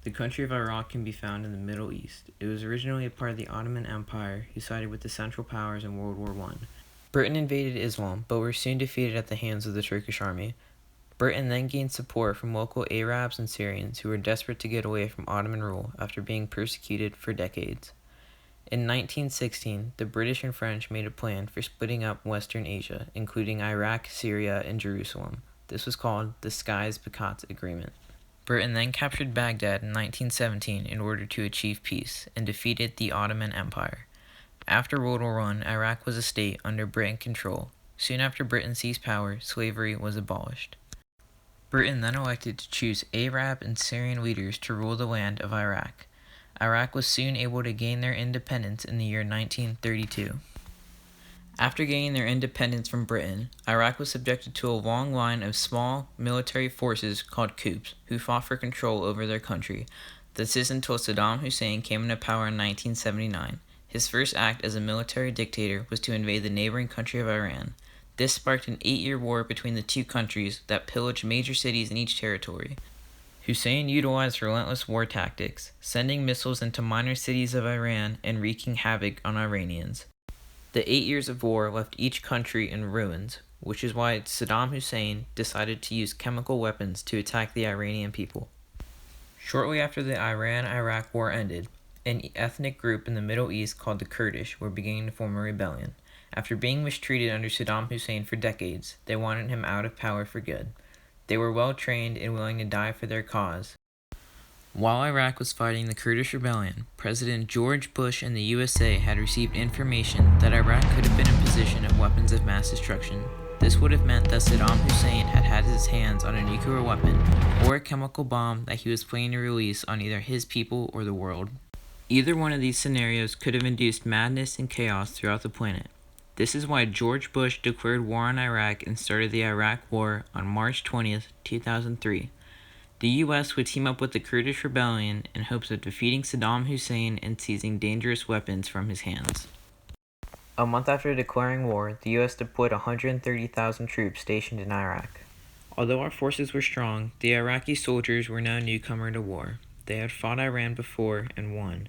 The country of Iraq can be found in the Middle East. It was originally a part of the Ottoman Empire, who sided with the Central Powers in World War I. Britain invaded Islam, but were soon defeated at the hands of the Turkish army. Britain then gained support from local Arabs and Syrians who were desperate to get away from Ottoman rule after being persecuted for decades. In 1916, the British and French made a plan for splitting up Western Asia, including Iraq, Syria, and Jerusalem. This was called the Sykes-Picot Agreement. Britain then captured Baghdad in 1917 in order to achieve peace and defeated the Ottoman Empire. After World War I, Iraq was a state under Britain control. Soon after Britain seized power, slavery was abolished. Britain then elected to choose Arab and Syrian leaders to rule the land of Iraq. Iraq was soon able to gain their independence in the year 1932. After gaining their independence from Britain, Iraq was subjected to a long line of small military forces called coups, who fought for control over their country. This is until Saddam Hussein came into power in 1979. His first act as a military dictator was to invade the neighboring country of Iran. This sparked an 8-year war between the two countries that pillaged major cities in each territory. Hussein utilized relentless war tactics, sending missiles into minor cities of Iran and wreaking havoc on Iranians. The 8 years of war left each country in ruins, which is why Saddam Hussein decided to use chemical weapons to attack the Iranian people. Shortly after the Iran-Iraq war ended, an ethnic group in the Middle East called the Kurdish were beginning to form a rebellion. After being mistreated under Saddam Hussein for decades, they wanted him out of power for good. They were well trained and willing to die for their cause. While Iraq was fighting the Kurdish rebellion, President George Bush and the USA had received information that Iraq could have been in possession of weapons of mass destruction. This would have meant that Saddam Hussein had had his hands on a nuclear weapon or a chemical bomb that he was planning to release on either his people or the world. Either one of these scenarios could have induced madness and chaos throughout the planet. This is why George Bush declared war on Iraq and started the Iraq War on March 20th, 2003. The U.S. would team up with the Kurdish rebellion in hopes of defeating Saddam Hussein and seizing dangerous weapons from his hands. A month after declaring war, the U.S. deployed 130,000 troops stationed in Iraq. Although our forces were strong, the Iraqi soldiers were no newcomer to war. They had fought Iran before and won.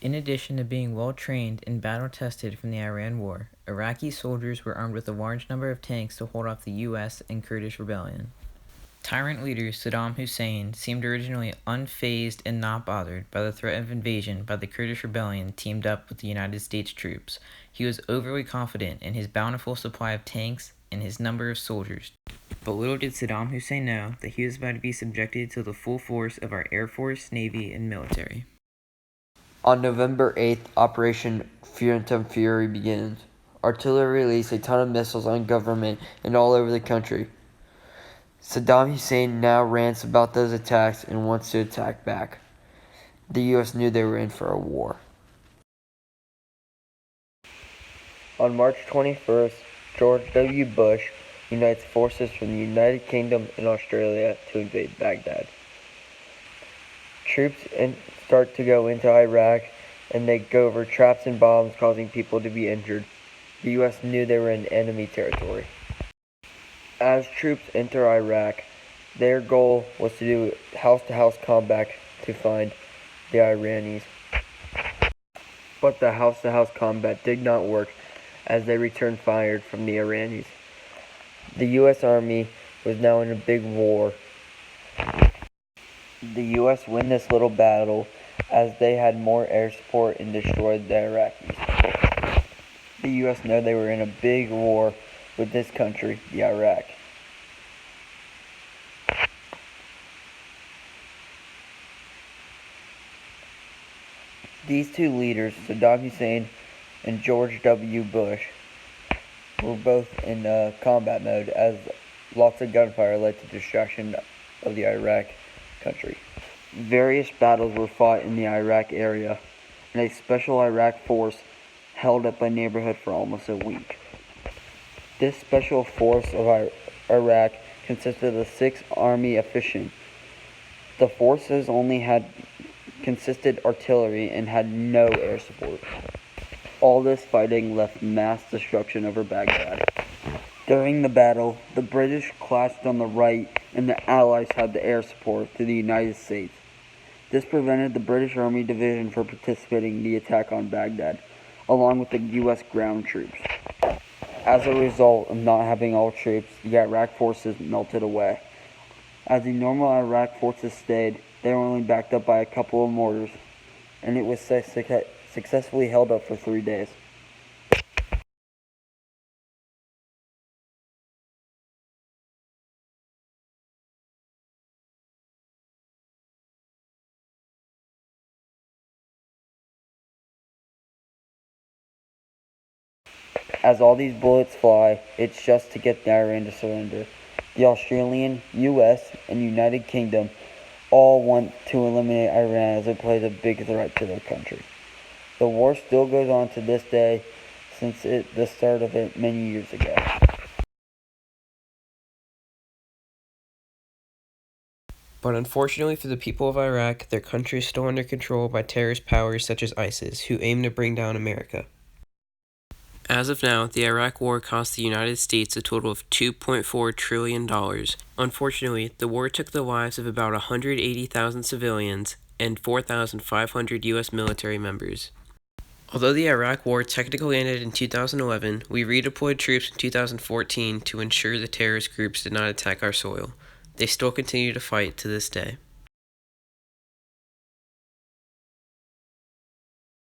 In addition to being well-trained and battle-tested from the Iran War, Iraqi soldiers were armed with a large number of tanks to hold off the U.S. and Kurdish rebellion. Tyrant leader Saddam Hussein seemed originally unfazed and not bothered by the threat of invasion by the Kurdish rebellion teamed up with the United States troops. He was overly confident in his bountiful supply of tanks and his number of soldiers. But little did Saddam Hussein know that he was about to be subjected to the full force of our Air Force, Navy, and military. On November 8th, Operation Phantom Fury begins. Artillery released a ton of missiles on government and all over the country. Saddam Hussein now rants about those attacks and wants to attack back. The U.S. knew they were in for a war. On March 21st, George W. Bush unites forces from the United Kingdom and Australia to invade Baghdad. Troops start to go into Iraq, and they go over traps and bombs, causing people to be injured. The U.S. knew they were in enemy territory. As troops enter Iraq, their goal was to do house-to-house combat to find the Iranis. But the house-to-house combat did not work, as they returned fire from the Iranis. The U.S. Army was now in a big war. The U.S. won this little battle as they had more air support and destroyed the Iraqis. The U.S. know they were in a big war with this country, the Iraq. These two leaders, Saddam Hussein and George W. Bush, were both in combat mode as lots of gunfire led to destruction of the Iraq country. Various battles were fought in the Iraq area, and a special Iraq force held up a neighborhood for almost a week. This special force of Iraq consisted of 6 army officials. The forces only consisted artillery and had no air support. All this fighting left mass destruction over Baghdad. During the battle, the British clashed on the right and the Allies had the air support to the United States. This prevented the British Army Division from participating in the attack on Baghdad, along with the U.S. ground troops. As a result of not having all troops, the Iraq forces melted away. As the normal Iraq forces stayed, they were only backed up by a couple of mortars, and it was successfully held up for 3 days. As all these bullets fly, it's just to get Iran to surrender. The Australian, US, and United Kingdom all want to eliminate Iran as it plays a big threat to their country. The war still goes on to this day since the start of it many years ago. But unfortunately for the people of Iraq, their country is still under control by terrorist powers such as ISIS, who aim to bring down America. As of now, the Iraq War cost the United States a total of $2.4 trillion. Unfortunately, the war took the lives of about 180,000 civilians and 4,500 U.S. military members. Although the Iraq War technically ended in 2011, we redeployed troops in 2014 to ensure the terrorist groups did not attack our soil. They still continue to fight to this day.